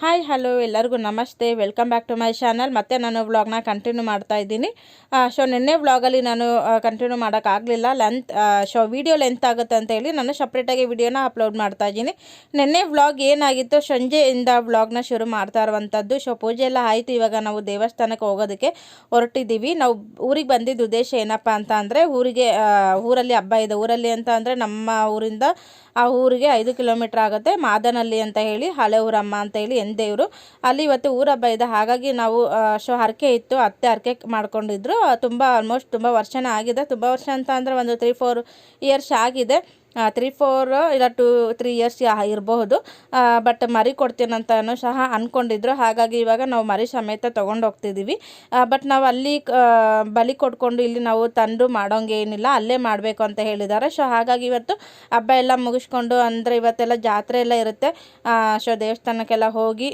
Hi hello ಎಲ್ಲರಿಗೂ ನಮಸ್ತೆ, welcome back to my channel. ಮತ್ತೆ ನಾನು ವ್ಲಾಗ್ನ ಕಂಟಿನ್ಯೂ ಮಾಡ್ತಾ ಇದ್ದೀನಿ. ನಿನ್ನೆ ವ್ಲಾಗಲ್ಲಿ ನಾನು ಕಂಟಿನ್ಯೂ ಮಾಡೋಕ್ಕಾಗಲಿಲ್ಲ, ವಿಡಿಯೋ ಲೆಂತ್ ಆಗುತ್ತೆ ಅಂತ ಹೇಳಿ ನಾನು ಸಪ್ರೇಟಾಗಿ ವಿಡಿಯೋನ ಅಪ್ಲೋಡ್ ಮಾಡ್ತಾ ಇದ್ದೀನಿ. ನಿನ್ನೆ ವ್ಲಾಗ್ ಏನಾಗಿತ್ತು, ಸಂಜೆಯಿಂದ ವ್ಲಾಗ್ನ ಶುರು ಮಾಡ್ತಾ ಇರುವಂಥದ್ದು. ಪೂಜೆ ಎಲ್ಲ ಆಯಿತು. ಇವಾಗ ನಾವು ದೇವಸ್ಥಾನಕ್ಕೆ ಹೋಗೋದಕ್ಕೆ ಹೊರಟಿದ್ದೀವಿ. ನಾವು ಊರಿಗೆ ಬಂದಿದ್ದ ಉದ್ದೇಶ ಏನಪ್ಪ ಅಂತ ಅಂದರೆ, ಊರಲ್ಲಿ ಹಬ್ಬ ಇದೆ. ಊರಲ್ಲಿ ಅಂತ ಅಂದರೆ ನಮ್ಮ ಊರಿಂದ ಆ ಊರಿಗೆ 5 ಕಿಲೋಮೀಟ್ರ್ ಆಗುತ್ತೆ. ಮಾದನಹಳ್ಳಿ ಅಂತ ಹೇಳಿ, ಹಳೆ ಊರಮ್ಮ ಅಂತ ಹೇಳಿ ದೇವರು. ಅಲ್ಲಿ ಇವತ್ತು ಊರ ಹಬ್ಬ ಇದೆ. ಹಾಗಾಗಿ ನಾವು ಹರಕೆ ಇತ್ತು, ಅತ್ತೆ ಹರಕೆ ಮಾಡ್ಕೊಂಡಿದ್ರು. ಆಲ್ಮೋಸ್ಟ್ ತುಂಬ ವರ್ಷನೇ ಆಗಿದೆ. ತುಂಬ ವರ್ಷ ಅಂತ ಅಂದರೆ ಒಂದು 3-4 ಇಯರ್ಸ್ ಆಗಿದೆ. 3-4 ಇಲ್ಲ 2-3 ಇಯರ್ಸ್ ಇರಬಹುದು. ಬಟ್ ಮರಿ ಕೊಡ್ತೀನಂತನೂ ಸಹ ಅಂದ್ಕೊಂಡಿದ್ರು. ಹಾಗಾಗಿ ಇವಾಗ ನಾವು ಮರಿ ಸಮೇತ ತೊಗೊಂಡು ಹೋಗ್ತಿದ್ದೀವಿ. ಬಟ್ ನಾವು ಅಲ್ಲಿ ಬಲಿ ಕೊಟ್ಕೊಂಡು ಇಲ್ಲಿ ನಾವು ತಂದು ಮಾಡೋಂಗೆ ಏನಿಲ್ಲ, ಅಲ್ಲೇ ಮಾಡಬೇಕು ಅಂತ ಹೇಳಿದ್ದಾರೆ. ಹಾಗಾಗಿ ಇವತ್ತು ಹಬ್ಬ ಎಲ್ಲ ಮುಗಿಸ್ಕೊಂಡು, ಅಂದರೆ ಇವತ್ತೆಲ್ಲ ಜಾತ್ರೆ ಎಲ್ಲ ಇರುತ್ತೆ. ದೇವಸ್ಥಾನಕ್ಕೆಲ್ಲ ಹೋಗಿ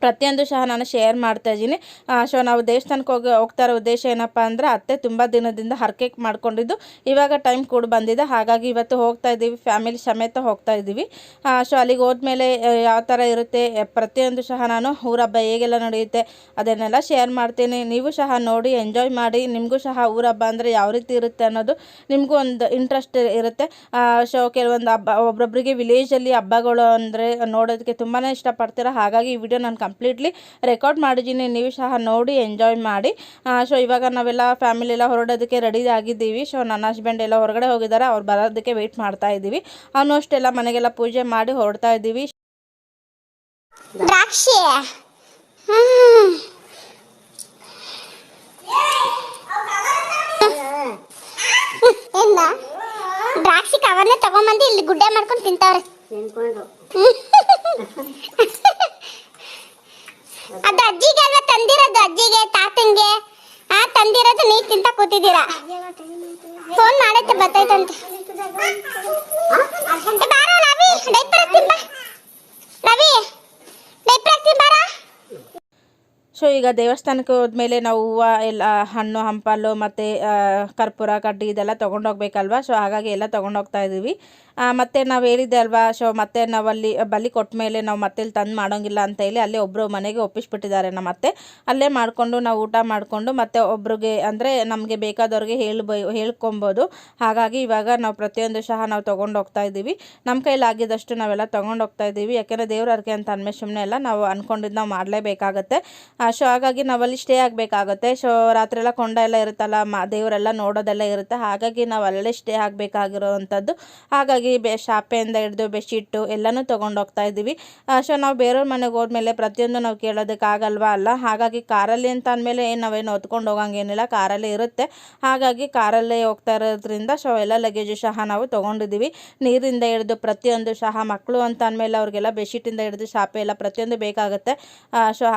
ಪ್ರತಿಯೊಂದು ಸಹ ನಾನು ಶೇರ್ ಮಾಡ್ತಾ ಇದ್ದೀನಿ. ನಾವು ದೇವಸ್ಥಾನಕ್ಕೆ ಹೋಗ್ತಾ ಇರೋ ಉದ್ದೇಶ ಏನಪ್ಪ ಅಂದರೆ, ಅತ್ತೆ ತುಂಬ ದಿನದಿಂದ ಹರಕೆ ಮಾಡ್ಕೊಂಡಿದ್ದು, ಇವಾಗ ಟೈಮ್ ಕೂಡ ಬಂದಿದೆ. ಹಾಗಾಗಿ ಇವತ್ತು ಹೋಗ್ತಾ ಇದ್ದೀವಿ, ಫ್ಯಾಮಿಲಿ ಸಮೇತ ಹೋಗ್ತಾ ಇದ್ದೀವಿ. ಅಲ್ಲಿಗೆ ಹೋದ್ಮೇಲೆ ಯಾವ ಥರ ಇರುತ್ತೆ ಪ್ರತಿಯೊಂದು ಸಹ ನಾನು ಊರ ಹಬ್ಬ ಹೇಗೆಲ್ಲ ನಡೆಯುತ್ತೆ ಅದನ್ನೆಲ್ಲ ಶೇರ್ ಮಾಡ್ತೀನಿ. ನೀವು ಸಹ ನೋಡಿ ಎಂಜಾಯ್ ಮಾಡಿ. ನಿಮಗೂ ಸಹ ಊರ ಹಬ್ಬ ಅಂದರೆ ಯಾವ ರೀತಿ ಇರುತ್ತೆ ಅನ್ನೋದು ನಿಮಗೂ ಒಂದು ಇಂಟ್ರೆಸ್ಟ್ ಇರುತ್ತೆ. ಕೆಲವೊಂದು ಹಬ್ಬ ಒಬ್ಬೊಬ್ಬರಿಗೆ ವಿಲೇಜಲ್ಲಿ ಹಬ್ಬಗಳು ಅಂದರೆ ನೋಡೋದಕ್ಕೆ ತುಂಬಾ ಇಷ್ಟಪಡ್ತೀರ. ಹಾಗಾಗಿ ಈ ವಿಡಿಯೋ ನಾನು ಕಂಪ್ಲೀಟ್ಲಿ ರೆಕಾರ್ಡ್ ಮಾಡಿದ್ದೀನಿ, ನೀವು ಸಹ ನೋಡಿ ಎಂಜಾಯ್ ಮಾಡಿ. ಇವಾಗ ನಾವೆಲ್ಲ ಫ್ಯಾಮಿಲಿ ಎಲ್ಲ ಹೊರಡೋದಕ್ಕೆ ರೆಡಿ ಆಗಿದ್ದೀವಿ. ನನ್ನ ಹಸ್ಬೆಂಡ್ ಎಲ್ಲ ಹೊರಗಡೆ ಹೋಗಿದ್ದಾರೆ, ಅವ್ರು ಬರೋದಕ್ಕೆ ವೆಯ್ಟ್ ಮಾಡ್ತಾ ಇದ್ದೀವಿ. ಆಲ್ಮೋಸ್ಟ್ ಎಲ್ಲ ಮನೆಗೆಲ್ಲ ಪೂಜೆ ಮಾಡಿ ಹೊರಡ್ತಾ ಇದ್ದೀವಿ. ದ್ರಾಕ್ಷಿ ದ್ರಾಕ್ಷಿ ಕವರ್ನ ತಗೊಂಬಂದು ಇಲ್ಲಿ ಗುಡ್ಡೆ ಮಾಡ್ಕೊಂಡು ತಿಂತಾವ್ರೆ. ಅದು ಅಜ್ಜಿಗೆ ಅಲ್ವಾ ತಂದಿರೋದು, ಅಜ್ಜಿಗೆ ತಾತಂಗೆ ತಂದಿರೋದು. ನೀರು ತಿಂತ ಕೂತಿದ್ದೀರಾ. ಫೋನ್ ಮಾಡೈತೆ, ಬರ್ತೈತಂತೆ. ಬಾರೋ ರವಿ, ಡೈಪರ್ ಹಾಕ್ತೀನಿ ಬಾ. ರವಿ, ಡೈಪರ್ ಹಾಕ್ತೀನಿ ಬಾರಾ. ಈಗ ದೇವಸ್ಥಾನಕ್ಕೆ ಹೋದ್ಮೇಲೆ ನಾವು ಹೂವು ಎಲ್ಲ, ಹಣ್ಣು ಹಂಪಲು ಮತ್ತು ಕರ್ಪೂರ ಕಡ್ಡಿ ಇದೆಲ್ಲ ತೊಗೊಂಡೋಗ್ಬೇಕಲ್ವ. ಹಾಗಾಗಿ ಎಲ್ಲ ತೊಗೊಂಡೋಗ್ತಾ ಇದ್ದೀವಿ. ಮತ್ತು ನಾವು ಹೇಳಿದ್ದೆ ಅಲ್ವಾ, ಮತ್ತೆ ನಾವಲ್ಲಿ ಬಲಿ ಕೊಟ್ಟ ಮೇಲೆ ನಾವು ಮತ್ತೆ ಇಲ್ಲಿ ತಂದು ಮಾಡೋಂಗಿಲ್ಲ ಅಂತ ಹೇಳಿ ಅಲ್ಲೇ ಒಬ್ಬರು ಮನೆಗೆ ಒಪ್ಪಿಸ್ಬಿಟ್ಟಿದ್ದಾರೆ ನಮ್ಮ ಅತ್ತೆ. ಅಲ್ಲೇ ಮಾಡಿಕೊಂಡು ನಾವು ಊಟ ಮಾಡಿಕೊಂಡು ಮತ್ತೆ ಒಬ್ರಿಗೆ ಅಂದರೆ ನಮಗೆ ಬೇಕಾದವ್ರಿಗೆ ಹೇಳ್ಕೊಬೋದು. ಹಾಗಾಗಿ ಇವಾಗ ನಾವು ಪ್ರತಿಯೊಂದು ಸಹ ನಾವು ತೊಗೊಂಡೋಗ್ತಾ ಇದ್ದೀವಿ. ನಮ್ಮ ಕೈಲಾಗಿದ್ದಷ್ಟು ನಾವೆಲ್ಲ ತೊಗೊಂಡೋಗ್ತಾ ಇದ್ದೀವಿ. ಯಾಕೆಂದರೆ ದೇವ್ರ ಹರಕೆ ಅಂತ ಅಂದಮೇಲೆ ಸುಮ್ಮನೆ ಎಲ್ಲ ನಾವು ಅಂದ್ಕೊಂಡಿದ್ದು ನಾವು ಮಾಡಲೇಬೇಕಾಗತ್ತೆ. ಹಾಗಾಗಿ ನಾವಲ್ಲಿ ಸ್ಟೇ ಆಗಬೇಕಾಗುತ್ತೆ. ರಾತ್ರಿ ಎಲ್ಲ ಕೊಂಡ ಎಲ್ಲ ಇರುತ್ತಲ್ಲ, ದೇವರೆಲ್ಲ ನೋಡೋದೆಲ್ಲ ಇರುತ್ತೆ. ಹಾಗಾಗಿ ನಾವು ಅಲ್ಲೇ ಸ್ಟೇ ಆಗಬೇಕಾಗಿರೋವಂಥದ್ದು. ಹಾಗಾಗಿ ಶಾಪೆಯಿಂದ ಹಿಡಿದು ಬೆಡ್ಶೀಟು ಎಲ್ಲನೂ ತೊಗೊಂಡೋಗ್ತಾ ಇದ್ದೀವಿ. ನಾವು ಬೇರೆಯವ್ರ ಮನೆಗೆ ಹೋದ್ಮೇಲೆ ಪ್ರತಿಯೊಂದು ನಾವು ಕೇಳೋದಕ್ಕಾಗಲ್ವಾ ಅಲ್ಲ. ಹಾಗಾಗಿ ಕಾರಲ್ಲಿ ಅಂತ ಅಂದಮೇಲೆ ನಾವೇನು ಹೊತ್ಕೊಂಡು ಹೋಗೋಂಗೇನಿಲ್ಲ, ಕಾರಲ್ಲೇ ಇರುತ್ತೆ. ಹಾಗಾಗಿ ಕಾರಲ್ಲೇ ಹೋಗ್ತಾ ಇರೋದ್ರಿಂದ ಎಲ್ಲ ಲಗೇಜು ಸಹ ನಾವು ತೊಗೊಂಡಿದ್ದೀವಿ. ನೀರಿಂದ ಹಿಡಿದು ಪ್ರತಿಯೊಂದು ಸಹ, ಮಕ್ಕಳು ಅಂತ ಅಂದಮೇಲೆ ಅವ್ರಿಗೆಲ್ಲ ಬೆಡ್ಶೀಟಿಂದ ಹಿಡಿದು ಶಾಪೆ ಎಲ್ಲ ಪ್ರತಿಯೊಂದು ಬೇಕಾಗುತ್ತೆ.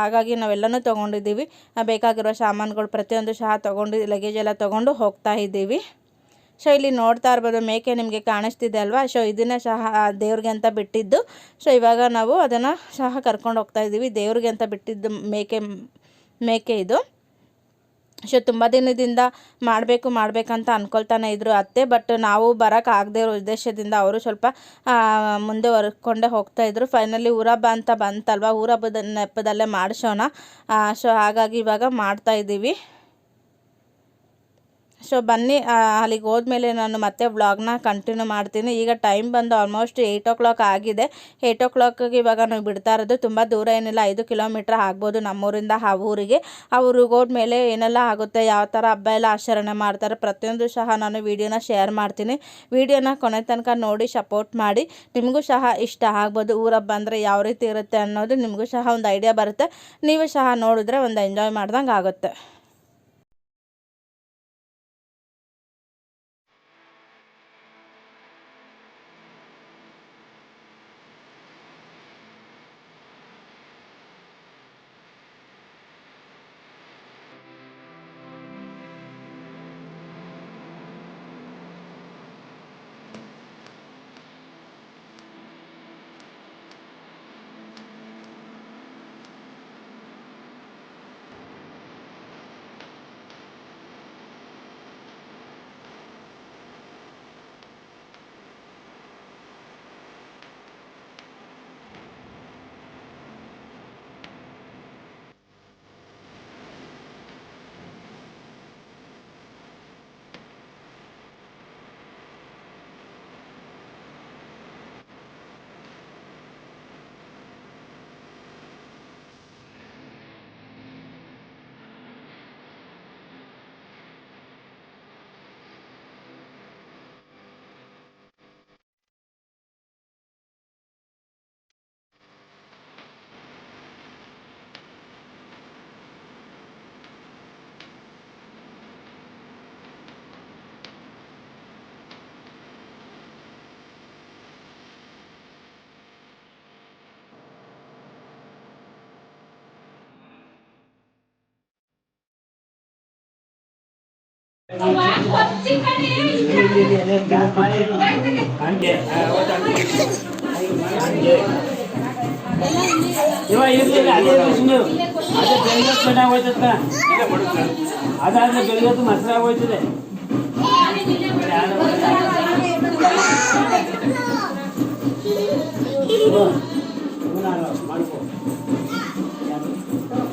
ಹಾಗಾಗಿ ನಾವೆಲ್ಲನೂ ತೊಗೊಂಡಿದ್ದೀವಿ. ಬೇಕಾಗಿರೋ ಸಾಮಾನುಗಳು ಪ್ರತಿಯೊಂದು ಸಹ ತೊಗೊಂಡು ಲಗೇಜ್ ಎಲ್ಲ ತೊಗೊಂಡು ಹೋಗ್ತಾ ಇದ್ದೀವಿ. ಇಲ್ಲಿ ನೋಡ್ತಾ ಇರ್ಬೋದು, ಮೇಕೆ ನಿಮಗೆ ಕಾಣಿಸ್ತಿದೆ ಅಲ್ವಾ. ಇದನ್ನೇ ಸಹ ದೇವ್ರಿಗೆ ಅಂತ ಬಿಟ್ಟಿದ್ದು. ಇವಾಗ ನಾವು ಅದನ್ನು ಸಹ ಕರ್ಕೊಂಡು ಹೋಗ್ತಾ ಇದ್ದೀವಿ. ದೇವ್ರಿಗೆ ಅಂತ ಬಿಟ್ಟಿದ್ದು ಮೇಕೆ ಇದು. ತುಂಬ ದಿನದಿಂದ ಮಾಡಬೇಕಂತ ಅಂದ್ಕೊಳ್ತಾನೆ ಇದ್ರು ಅತ್ತೆ. ಬಟ್ ನಾವು ಬರೋಕ್ಕಾಗದೇ ಇರೋ ಉದ್ದೇಶದಿಂದ ಅವರು ಸ್ವಲ್ಪ ಮುಂದೆ ಹೊರ್ಕೊಂಡೇ ಹೋಗ್ತಾಯಿದ್ರು. ಫೈನಲಿ ಊರಹಬ್ಬ ಅಂತ ಬಂತಲ್ವ, ಊರಹಬ್ಬದ ನೆಪದಲ್ಲೇ ಮಾಡಿಸೋಣ. ಹಾಗಾಗಿ ಇವಾಗ ಮಾಡ್ತಾಯಿದ್ದೀವಿ. ಬನ್ನಿ, ಅಲ್ಲಿಗೆ ಹೋದ್ಮೇಲೆ ನಾನು ಮತ್ತೆ ವ್ಲಾಗ್ನ ಕಂಟಿನ್ಯೂ ಮಾಡ್ತೀನಿ. ಈಗ ಟೈಮ್ ಬಂದು ಆಲ್ಮೋಸ್ಟ್ 8 o'clock ಆಗಿದೆ. 8 o'clockಗೆ ಇವಾಗ ನಾವು ಬಿಡ್ತಾ ಇರೋದು. ತುಂಬ ದೂರ ಏನಿಲ್ಲ, 5 ಕಿಲೋಮೀಟ್ರ್ ಆಗ್ಬೋದು ನಮ್ಮೂರಿಂದ ಆ ಊರಿಗೆ. ಆ ಊರಿಗೆ ಹೋದ್ಮೇಲೆ ಏನೆಲ್ಲ ಆಗುತ್ತೆ, ಯಾವ ಥರ ಹಬ್ಬ ಎಲ್ಲ ಆಚರಣೆ ಮಾಡ್ತಾರೆ ಪ್ರತಿಯೊಂದು ಸಹ ನಾನು ವೀಡಿಯೋನ ಶೇರ್ ಮಾಡ್ತೀನಿ. ವೀಡಿಯೋನ ಕೊನೆ ತನಕ ನೋಡಿ ಸಪೋರ್ಟ್ ಮಾಡಿ. ನಿಮಗೂ ಸಹ ಇಷ್ಟ ಆಗ್ಬೋದು. ಊರ ಹಬ್ಬ ಅಂದರೆ ಯಾವ ರೀತಿ ಇರುತ್ತೆ ಅನ್ನೋದು ನಿಮಗೂ ಸಹ ಒಂದು ಐಡಿಯಾ ಬರುತ್ತೆ. ನೀವು ಸಹ ನೋಡಿದ್ರೆ ಒಂದು ಎಂಜಾಯ್ ಮಾಡ್ದಂಗೆ ಆಗುತ್ತೆ. ಅದಾದ್ರೆ ಬೆಳಿಗ್ಗೆ ಮೊಸರು ಆಗೋಯ್ತದೆ.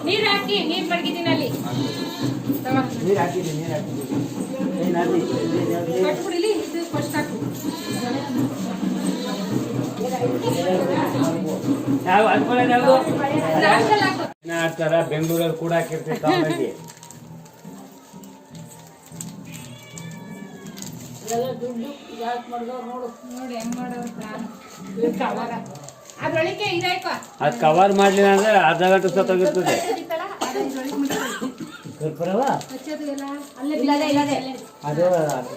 ನೀರು ಹಾಕಿ ನೀರು ಮಡಗಿದ್ದೀನಿ ಅಲ್ಲಿ ನೀರು ಹಾಕಿದ್ದೀನಿ ಯಾವ ಅನ್ಕೊಳ್ಳೋದು ಯಾವುದು ಆಡ್ತಾರ ಬೆಂಗಳೂರಲ್ಲಿ ಕೂಡ ಹಾಕಿರ್ತೀವಿ. ಅದು ಕವರ್ ಮಾಡ್ಲಿಲ್ಲ ಅಂದ್ರೆ ಅರ್ಧ ಗಂಟೆ ಸತ್ತೋಗಿರ್ತದೆ. ಅದು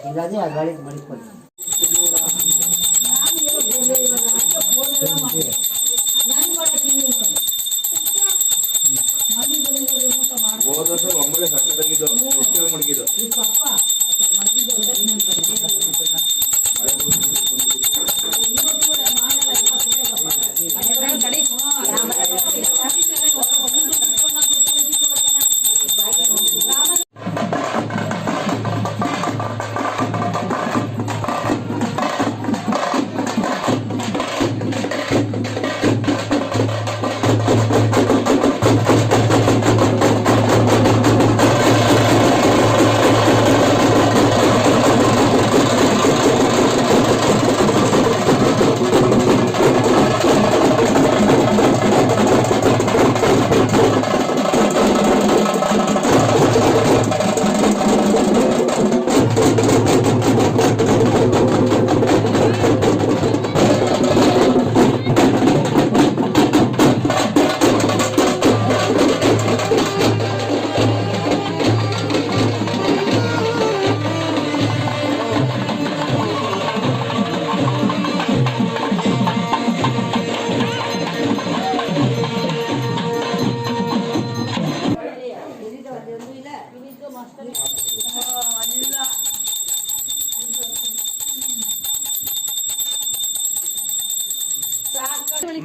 ಇಲ್ಲದೆ ಆ ಗಾಳಿಗೆ ಮಡಿಕೊಳ್ಳಿ.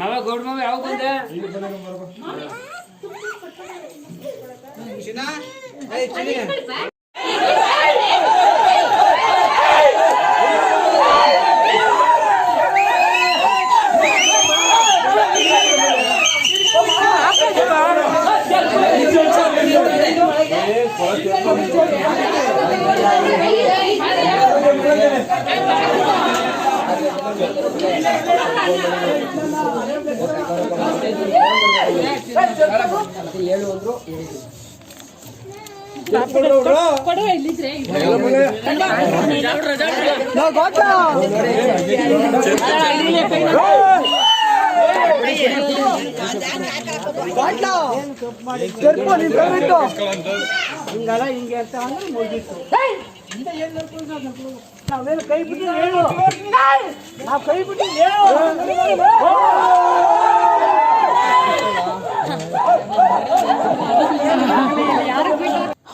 ಮಾವ ಗೌಡ ಮಾವ ಯಾವ ಬಂದೆ ನಾವೇನು ಕೈ ಬಿಟ್ಟು ಹೇಳು ನಾವು ಕೈ ಬಿಟ್ಟು ಹೇಳು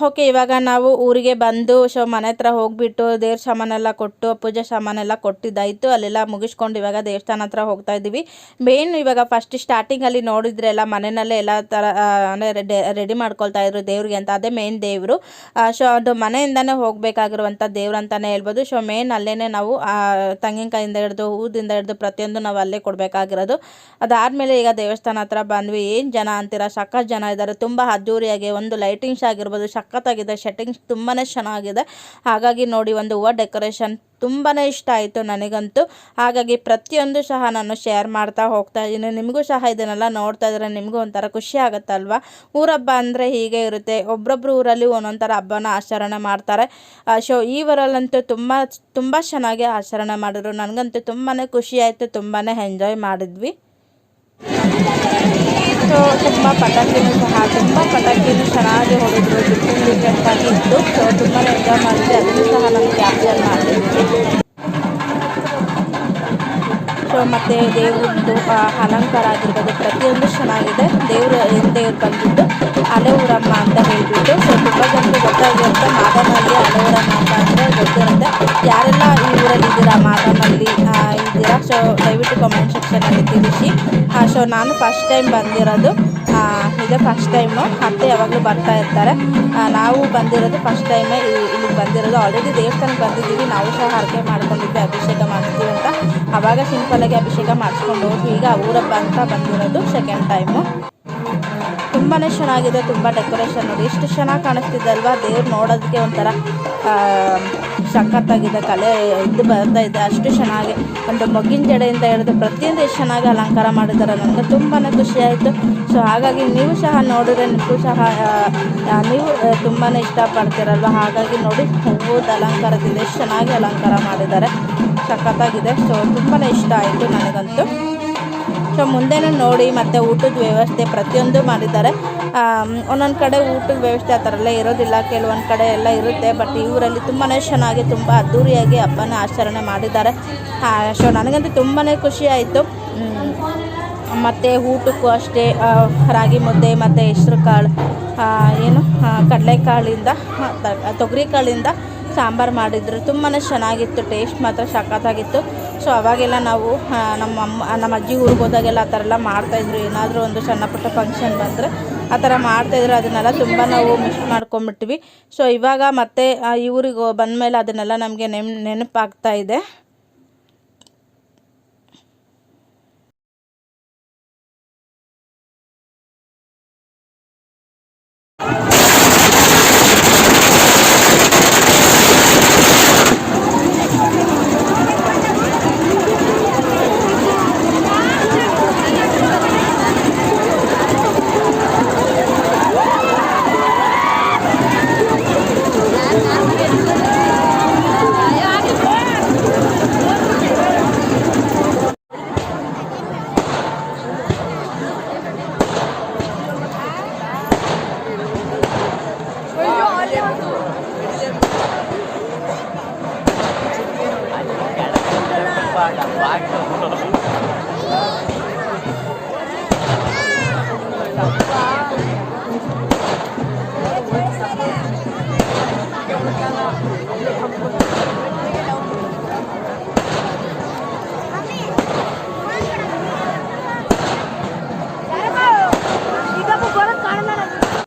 ಓಕೆ, ಇವಾಗ ನಾವು ಊರಿಗೆ ಬಂದು ಮನೆ ಹತ್ರ ಹೋಗಿಬಿಟ್ಟು ದೇವ್ರ ಸಾಮಾನೆಲ್ಲ ಕೊಟ್ಟು ಪೂಜೆ ಸಾಮಾನೆಲ್ಲ ಕೊಟ್ಟಿದ್ದಾಯಿತು. ಅಲ್ಲೆಲ್ಲ ಮುಗಿಸ್ಕೊಂಡು ಇವಾಗ ದೇವಸ್ಥಾನ ಹತ್ರ ಹೋಗ್ತಾ ಇದ್ದೀವಿ. ಮೇನ್ ಇವಾಗ ಫಸ್ಟ್ ಸ್ಟಾರ್ಟಿಂಗಲ್ಲಿ ನೋಡಿದ್ರೆ ಎಲ್ಲ ಮನೆಯಲ್ಲೇ ಎಲ್ಲ ಥರ ಅಂದರೆ ರೆಡಿ ಮಾಡ್ಕೊಳ್ತಾ ಇದ್ರು ದೇವ್ರಿಗೆ ಅಂತ. ಅದೇ ಮೇನ್ ದೇವರು. ಅದು ಮನೆಯಿಂದನೇ ಹೋಗಬೇಕಾಗಿರುವಂಥ ದೇವ್ರು ಅಂತಲೇ ಹೇಳ್ಬೋದು. ಮೇನ್ ಅಲ್ಲೇ ನಾವು ತೆಂಗಿನಕಾಯಿಂದ ಹಿಡಿದು ಹೂದಿಂದ ಹಿಡಿದು ಪ್ರತಿಯೊಂದು ನಾವು ಅಲ್ಲೇ ಕೊಡಬೇಕಾಗಿರೋದು. ಅದಾದಮೇಲೆ ಈಗ ದೇವಸ್ಥಾನ ಹತ್ರ ಬಂದ್ವಿ. ಏನು ಜನ ಅಂತೀರಾ, ಸಾಕಷ್ಟು ಜನ ಇದ್ದಾರೆ. ತುಂಬ ಅದ್ದೂರಿಯಾಗಿ ಒಂದು ಲೈಟಿಂಗ್ಸ್ ಆಗಿರ್ಬೋದು ಸಖತ್ತಾಗಿದೆ, ಸೆಟ್ಟಿಂಗ್ಸ್ ತುಂಬಾ ಚೆನ್ನಾಗಿದೆ. ಹಾಗಾಗಿ ನೋಡಿ ಒಂದು ಹೂವು ಡೆಕೋರೇಷನ್ ತುಂಬಾ ಇಷ್ಟ ಆಯಿತು ನನಗಂತೂ. ಹಾಗಾಗಿ ಪ್ರತಿಯೊಂದು ಸಹ ನಾನು ಶೇರ್ ಮಾಡ್ತಾ ಹೋಗ್ತಾ ಇದ್ದೀನಿ. ನಿಮಗೂ ಸಹ ಇದನ್ನೆಲ್ಲ ನೋಡ್ತಾ ಇದ್ರೆ ನಿಮಗೂ ಒಂಥರ ಖುಷಿ ಆಗುತ್ತಲ್ವ. ಊರಹಬ್ಬ ಅಂದರೆ ಹೀಗೆ ಇರುತ್ತೆ. ಒಬ್ಬೊಬ್ಬರು ಊರಲ್ಲಿ ಒಂದೊಂದು ಥರ ಹಬ್ಬನ ಆಚರಣೆ ಮಾಡ್ತಾರೆ. ಈ ಊರಲ್ಲಂತೂ ತುಂಬ ಚೆನ್ನಾಗಿ ಆಚರಣೆ ಮಾಡಿದ್ರು. ನನಗಂತೂ ತುಂಬಾ ಖುಷಿ ಆಯಿತು, ತುಂಬಾ ಎಂಜಾಯ್ ಮಾಡಿದ್ವಿ. ತುಂಬ ಪಟಾಕಿನೂ ಚೆನ್ನಾಗಿ ಹೊಡೆದ್ರು, ಡಿಫ್ರೆಂಟಾಗಿ ಇತ್ತು. ತುಂಬಾ ಎಂಜಾಯ್ ಮಾಡಿದ್ವಿ. ಅದನ್ನು ಸಹ ನಾನು ಕ್ಯಾಪ್ಚರ್ ಮಾಡಿದ್ವಿ. ಮತ್ತು ದೇವ್ರದ್ದು ಅಲಂಕಾರ ಆಗಿರ್ಬೋದು ಪ್ರತಿಯೊಂದು ಚೆನ್ನಾಗಿದೆ. ದೇವರು ಬಂದ್ಬಿಟ್ಟು ಹಳೆ ಊರಮ್ಮ ಅಂತ ಹೇಳಿಬಿಟ್ಟು ತುಂಬ ಜನಕ್ಕೆ ಗೊತ್ತಾಗಿರುತ್ತೆ. ಮಾದನಹಳ್ಳಿ ಹಳೆ ಜಾಗರಣ ಅಂತ ಅಂದರೆ ಗೊತ್ತಿರುತ್ತೆ. ಯಾರೆಲ್ಲ ಈ ಊರಲ್ಲಿ ಇದ್ದೀರಾ, ಮಾಗನಲ್ಲಿ ಇದ್ದೀರಾ, ಸೊ ದಯವಿಟ್ಟು ಕಾಮೆಂಟ್ ಸೆಕ್ಷನಲ್ಲಿ ತಿಳಿಸಿ. ಸೊ ನಾನು ಫಸ್ಟ್ ಟೈಮ್ ಬಂದಿರೋದು, ಇದೇ ಫಸ್ಟ್ ಟೈಮು. ಅತ್ತೆ ಯಾವಾಗಲೂ ಬರ್ತಾ ಇರ್ತಾರೆ, ನಾವು ಬಂದಿರೋದು ಫಸ್ಟ್ ಟೈಮೇ ಇಲ್ಲಿಗೆ ಬಂದಿರೋದು. ಆಲ್ರೆಡಿ ದೇವಸ್ಥಾನಕ್ಕೆ ಬಂದಿದ್ದೀವಿ, ನಾವು ಸಹ ಹರಕೆ ಮಾಡ್ಕೊಂಡಿದ್ವಿ ಅಭಿಷೇಕ ಮಾಡಿಸ್ತೀವಿ ಅಂತ. ಆವಾಗ ಸಿಂಪಲ್ಲಾಗಿ ಅಭಿಷೇಕ ಮಾಡಿಸ್ಕೊಂಡು ಹೋಗಿ ಈಗ ಊರಬ್ಬ ಅಂತ ಬಂದಿರೋದು ಸೆಕೆಂಡ್ ಟೈಮು. ತುಂಬಾ ಚೆನ್ನಾಗಿದೆ, ತುಂಬ ಡೆಕೋರೇಷನ್ ನೋಡಿ ಎಷ್ಟು ಚೆನ್ನಾಗಿ ಕಾಣಿಸ್ತಿದೆ ಅಲ್ವಾ. ದೇವ್ರು ನೋಡೋದಕ್ಕೆ ಒಂಥರ ಸಖತ್ತಾಗಿದೆ, ಕಲೆ ಇದು ಬರ್ತಾ ಇದೆ, ಅಷ್ಟು ಚೆನ್ನಾಗಿ. ಒಂದು ಮಗಿನ ಜಡೆಯಿಂದ ಹಿಡಿದು ಪ್ರತಿಯೊಂದು ಎಷ್ಟು ಚೆನ್ನಾಗಿ ಅಲಂಕಾರ ಮಾಡಿದ್ದಾರೆ. ನನಗೆ ತುಂಬಾ ಖುಷಿ ಆಯಿತು. ಸೊ ಹಾಗಾಗಿ ನೀವು ಸಹ ನೋಡಿದ್ರೆ ನಿಮಗೂ ಸಹ ನೀವು ತುಂಬಾ ಇಷ್ಟಪಡ್ತೀರಲ್ವ. ಹಾಗಾಗಿ ನೋಡಿ ಹೂವುದ ಅಲಂಕಾರದಿಂದ ಎಷ್ಟು ಚೆನ್ನಾಗಿ ಅಲಂಕಾರ ಮಾಡಿದ್ದಾರೆ, ಸಖತ್ತಾಗಿದೆ. ಸೊ ತುಂಬಾ ಇಷ್ಟ ಆಯಿತು ನನಗಂತೂ. ಸೊ ಮುಂದೆನೂ ನೋಡಿ, ಮತ್ತು ಊಟದ ವ್ಯವಸ್ಥೆ ಪ್ರತಿಯೊಂದು ಮಾಡಿದ್ದಾರೆ. ಒಂದೊಂದು ಕಡೆ ಊಟದ ವ್ಯವಸ್ಥೆ ಆ ಥರ ಎಲ್ಲ ಇರೋದಿಲ್ಲ, ಕೆಲವೊಂದು ಕಡೆ ಎಲ್ಲ ಇರುತ್ತೆ. ಬಟ್ ಈ ಊರಲ್ಲಿ ತುಂಬಾ ಚೆನ್ನಾಗಿ, ತುಂಬ ಅದ್ಧೂರಿಯಾಗಿ ಹಬ್ಬನ ಆಚರಣೆ ಮಾಡಿದ್ದಾರೆ. ಸೊ ನನಗಂತೂ ತುಂಬಾ ಖುಷಿ ಆಯಿತು. ಮತ್ತು ಊಟಕ್ಕೂ ಅಷ್ಟೇ ರಾಗಿ ಮುದ್ದೆ ಮತ್ತು ಹೆಸ್ರು ಕಾಳು, ಕಡಲೆಕಾಳಿಂದ ತೊಗರಿ ಕಾಳಿಂದ ಸಾಂಬಾರು ಮಾಡಿದ್ರು. ತುಂಬಾ ಚೆನ್ನಾಗಿತ್ತು, ಟೇಸ್ಟ್ ಮಾತ್ರ ಸಖತ್ತಾಗಿತ್ತು. ಸೊ ಅವಾಗೆಲ್ಲ ನಾವು ನಮ್ಮ ಅಜ್ಜಿ ಊರಿಗೆ ಹೋದಾಗೆಲ್ಲ ಆ ಥರ ಎಲ್ಲ ಮಾಡ್ತಾಯಿದ್ರು. ಏನಾದರೂ ಒಂದು ಸಣ್ಣ ಪುಟ್ಟ ಫಂಕ್ಷನ್ ಬಂದರೆ ಆ ಥರ ಮಾಡ್ತಾಯಿದ್ರು. ಅದನ್ನೆಲ್ಲ ತುಂಬ ನಾವು ಮಿಸ್ ಮಾಡ್ಕೊಂಬಿಟ್ವಿ. ಸೊ ಇವಾಗ ಮತ್ತೆ ಈ ಊರಿಗೆ ಬಂದಮೇಲೆ ಅದನ್ನೆಲ್ಲ ನಮಗೆ ನೆನಪಾಗ್ತಾ ಇದೆ.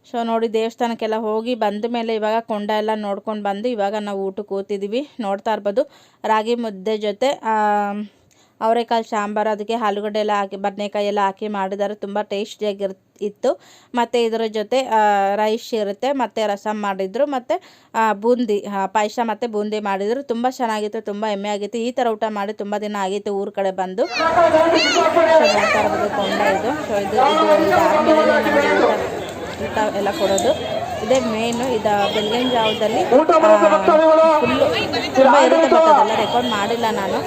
ಸೊ ನೋಡಿ ದೇವಸ್ಥಾನಕ್ಕೆಲ್ಲ ಹೋಗಿ ಬಂದ ಮೇಲೆ ಇವಾಗ ಕೊಂಡ ಎಲ್ಲ ನೋಡ್ಕೊಂಡು ಬಂದು ಇವಾಗ ನಾವು ಊಟಕ್ಕೆ ಕೂತಿದ್ದೀವಿ. ನೋಡ್ತಾ ಇರ್ಬೋದು ರಾಗಿ ಮುದ್ದೆ ಜೊತೆ ಅವರೆಕಾಳು ಸಾಂಬಾರು, ಅದಕ್ಕೆ ಆಲೂಗಡ್ಡೆ ಎಲ್ಲ ಹಾಕಿ ಬದನೆಕಾಯಿ ಎಲ್ಲ ಹಾಕಿ ಮಾಡಿದ್ದಾರೆ. ತುಂಬ ಟೇಸ್ಟಿಯಾಗಿ ಇತ್ತು. ಮತ್ತು ಇದರ ಜೊತೆ ರೈಸ್ ಇರುತ್ತೆ, ಮತ್ತು ರಸಮ್ ಮಾಡಿದರು, ಮತ್ತು ಬೂಂದಿ ಪಾಯಸ ಮತ್ತು ಬೂಂದಿ ಮಾಡಿದರು. ತುಂಬ ಚೆನ್ನಾಗಿತ್ತು, ತುಂಬ ಹೆಮ್ಮೆ ಆಗಿತ್ತು. ಈ ಥರ ಊಟ ಮಾಡಿ ತುಂಬ ದಿನ ಆಗಿತ್ತು ಊರ ಕಡೆ ಬಂದು. ನೋಡ್ತಾ ಇರ್ಬೋದು ಕೊಂಡ ಇದು. ಸೊ ಇದಾದಮೇಲೆ ನಮಗೆ ಊಟ ಎಲ್ಲ ಕೊಡೋದು. ಇದೇ ಮೇನು. ಇದು ಬೆಳಗಿನ ಜಾವದಲ್ಲಿ ಫುಲ್ಲು ತುಂಬ ಇರುತ್ತೆ. ಬಟ್ ಅದೆಲ್ಲ ರೆಕಾರ್ಡ್ ಮಾಡಿಲ್ಲ ನಾನು.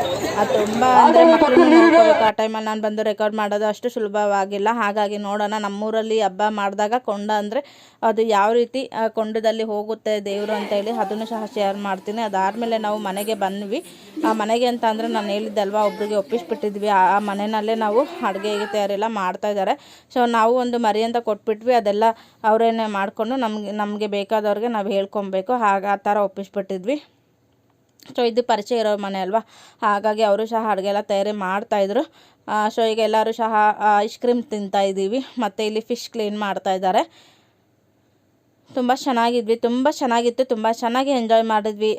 ಅದು ತುಂಬ ಅಂದರೆ ಮಕ್ಕಳನ್ನು ನೋಡ್ಕೋಬೇಕು. ಆ ಟೈಮಲ್ಲಿ ನಾನು ಬಂದು ರೆಕಾರ್ಡ್ ಮಾಡೋದು ಅಷ್ಟು ಸುಲಭವಾಗಿಲ್ಲ. ಹಾಗಾಗಿ ನೋಡೋಣ, ನಮ್ಮೂರಲ್ಲಿ ಹಬ್ಬ ಮಾಡಿದಾಗ ಕೊಂಡ ಅಂದರೆ ಅದು ಯಾವ ರೀತಿ ಕೊಂಡದಲ್ಲಿ ಹೋಗುತ್ತೆ ದೇವರು ಅಂತೇಳಿ ಅದನ್ನು ಸಹ ಶೇರ್ ಮಾಡ್ತೀನಿ. ಅದಾದಮೇಲೆ ನಾವು ಮನೆಗೆ ಬಂದ್ವಿ. ಆ ಮನೆಗೆ ಅಂತ ಅಂದರೆ ನಾನು ಹೇಳಿದ್ದಲ್ವ, ಒಬ್ರಿಗೆ ಒಪ್ಪಿಸ್ಬಿಟ್ಟಿದ್ವಿ. ಆ ಮನೆಯಲ್ಲೇ ನಾವು ಅಡುಗೆ ತಯಾರೆಲ್ಲ ಮಾಡ್ತಾಯಿದ್ದಾರೆ. ಸೊ ನಾವು ಒಂದು ಮರಿ ಅಂತ ಕೊಟ್ಬಿಟ್ವಿ, ಅದೆಲ್ಲ ಅವರೇನೆ ಮಾಡಿಕೊಂಡು ನಮಗೆ ಬೇಕಾದವ್ರಿಗೆ ನಾವು ಹೇಳ್ಕೊಬೇಕು. ಆ ಥರ ಒಪ್ಪಿಸ್ಬಿಟ್ಟಿದ್ವಿ. ಸೊ ಇದು ಪರಿಚಯ ಇರೋ ಮನೆ ಅಲ್ವಾ, ಹಾಗಾಗಿ ಅವರು ಸಹ ಅಡುಗೆ ಎಲ್ಲ ತಯಾರಿ ಮಾಡ್ತಾಯಿದ್ರು. ಸೊ ಈಗ ಎಲ್ಲರೂ ಸಹ ಐಸ್ ಕ್ರೀಮ್ ತಿಂತಾಯಿದ್ದೀವಿ. ಮತ್ತು ಇಲ್ಲಿ ಫಿಶ್ ಕ್ಲೀನ್ ಮಾಡ್ತಾಯಿದ್ದಾರೆ. ತುಂಬ ಚೆನ್ನಾಗಿದ್ವಿ, ತುಂಬ ಚೆನ್ನಾಗಿತ್ತು, ತುಂಬ ಚೆನ್ನಾಗಿ ಎಂಜಾಯ್ ಮಾಡಿದ್ವಿ.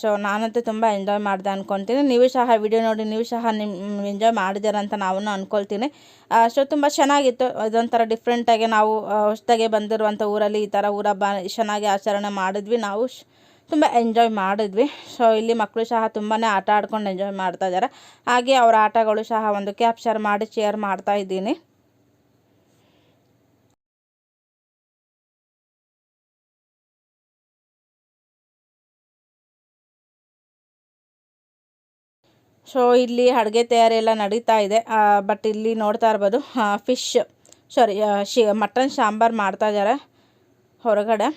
ಸೊ ನಾನಂತೂ ತುಂಬ ಎಂಜಾಯ್ ಮಾಡಿದೆ ಅಂದ್ಕೊತೀನಿ. ನೀವು ಸಹ ವಿಡಿಯೋ ನೋಡಿ ನೀವು ಸಹ ಎಂಜಾಯ್ ಮಾಡಿದ್ದೀರ ಅಂತ ನಾವು ಅಂದ್ಕೊಳ್ತೀನಿ. ಸೊ ತುಂಬ ಚೆನ್ನಾಗಿತ್ತು. ಇದೊಂಥರ ಡಿಫ್ರೆಂಟಾಗಿ ನಾವು ಹೊಸದಾಗೆ ಬಂದಿರುವಂಥ ಊರಲ್ಲಿ ಈ ಥರ ಊರ ಹಬ್ಬ ಚೆನ್ನಾಗಿ ಆಚರಣೆ ಮಾಡಿದ್ವಿ. ನಾವು ತುಂಬ ಎಂಜಾಯ್ ಮಾಡಿದ್ವಿ. ಸೊ ಇಲ್ಲಿ ಮಕ್ಕಳು ಸಹ ತುಂಬಾ ಆಟ ಆಡ್ಕೊಂಡು ಎಂಜಾಯ್ ಮಾಡ್ತಾಯಿದ್ದಾರೆ. ಹಾಗೆ ಅವರ ಆಟಗಳು ಸಹ ಒಂದು ಕ್ಯಾಪ್ಚರ್ ಮಾಡಿ ಶೇರ್ ಮಾಡ್ತಾಯಿದ್ದೀನಿ. ಸೊ ಇಲ್ಲಿ ಅಡುಗೆ ತಯಾರಿ ಎಲ್ಲ ನಡೀತಾ ಇದೆ. ಬಟ್ ಇಲ್ಲಿ ನೋಡ್ತಾ ಇರ್ಬೋದು ಮಟನ್ ಸಾಂಬಾರು ಮಾಡ್ತಾಯಿದ್ದಾರೆ ಹೊರಗಡೆ.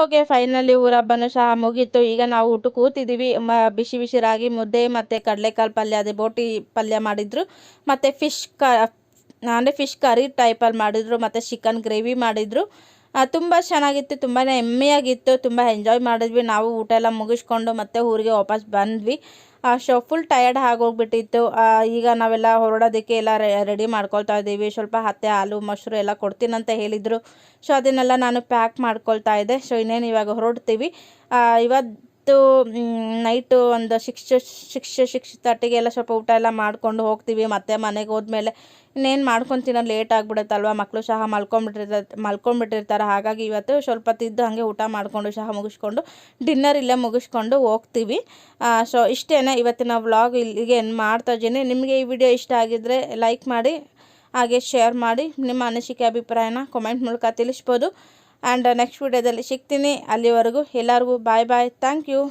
ಓಕೆ, ಫೈನಲಿ ಊರ ಹಬ್ಬನೂ ಸಹ ಮುಗೀತು. ಈಗ ನಾವು ಊಟಕ್ಕೆ ಕೂತಿದ್ದೀವಿ. ಬಿಸಿ ಬಿಸಿ ರಾಗಿ ಮುದ್ದೆ ಮತ್ತು ಕಡಲೆಕಾಳು ಪಲ್ಯ, ಅದೇ ಬೋಟಿ ಪಲ್ಯ ಮಾಡಿದರು, ಮತ್ತು ಫಿಶ್ ಕರಿ ಟೈಪಲ್ಲಿ ಮಾಡಿದರು, ಮತ್ತು ಚಿಕನ್ ಗ್ರೇವಿ ಮಾಡಿದರು. ತುಂಬ ಚೆನ್ನಾಗಿತ್ತು, ತುಂಬಾ ಹೆಮ್ಮೆಯಾಗಿತ್ತು, ತುಂಬ ಎಂಜಾಯ್ ಮಾಡಿದ್ವಿ. ನಾವು ಊಟ ಎಲ್ಲ ಮುಗಿಸ್ಕೊಂಡು ಮತ್ತೆ ಊರಿಗೆ ವಾಪಸ್ ಬಂದ್ವಿ. ಫುಲ್ ಟಯರ್ಡ್ ಆಗೋಗ್ಬಿಟ್ಟಿತ್ತು. ಈಗ ನಾವೆಲ್ಲ ಹೊರಡೋದಕ್ಕೆ ಎಲ್ಲ ರೆಡಿ ಮಾಡ್ಕೊಳ್ತಾ ಇದ್ದೀವಿ. ಸ್ವಲ್ಪ ಅತ್ತೆ ಹಾಲು ಮೊಸರು ಎಲ್ಲ ಕೊಡ್ತೀನಂತ ಹೇಳಿದರು. ಸೊ ಅದನ್ನೆಲ್ಲ ನಾನು ಪ್ಯಾಕ್ ಮಾಡ್ಕೊಳ್ತಾ ಇದ್ದೆ. ಸೊ ಇನ್ನೇನು ಇವಾಗ ಹೊರಡ್ತೀವಿ. ಇವತ್ತು ನೈಟು ಒಂದು 6:30 ಎಲ್ಲ ಸ್ವಲ್ಪ ಊಟ ಎಲ್ಲ ಮಾಡ್ಕೊಂಡು ಹೋಗ್ತೀವಿ. ಮತ್ತೆ ಮನೆಗೆ ಹೋದ್ಮೇಲೆ ಇನ್ನೇನು ಮಾಡ್ಕೊತೀನೋ ಲೇಟ್ ಆಗಿಬಿಡುತ್ತಲ್ವ, ಮಕ್ಕಳು ಸಹ ಮಲ್ಕೊಂಡ್ಬಿಟ್ಟಿರ್ತಾರೆ. ಹಾಗಾಗಿ ಇವತ್ತು ಸ್ವಲ್ಪ ತಿದ್ದು ಹಾಗೆ ಊಟ ಮಾಡಿಕೊಂಡು ಸಹ ಮುಗಿಸ್ಕೊಂಡು ಡಿನ್ನರ್ ಇಲ್ಲೇ ಮುಗಿಸ್ಕೊಂಡು ಹೋಗ್ತೀವಿ. ಸೊ ಇಷ್ಟೇ ಇವತ್ತಿನ ವ್ಲಾಗ್ ಇಲ್ಲಿಗೆ ಮಾಡ್ತಾ ಇದ್ದೀನಿ. ನಿಮಗೆ ಈ ವಿಡಿಯೋ ಇಷ್ಟ ಆಗಿದ್ದರೆ ಲೈಕ್ ಮಾಡಿ, ಹಾಗೆ ಶೇರ್ ಮಾಡಿ. ನಿಮ್ಮ ಅನಿಸಿಕೆ ಅಭಿಪ್ರಾಯನ ಕಾಮೆಂಟ್ ಮೂಲಕ ತಿಳಿಸ್ಬೋದು. ಆ್ಯಂಡ್ ನೆಕ್ಸ್ಟ್ ವಿಡಿಯೋದಲ್ಲಿ ಸಿಗ್ತೀನಿ. ಅಲ್ಲಿವರೆಗೂ ಎಲ್ಲರಿಗೂ ಬಾಯ್ ಬಾಯ್. Thank you.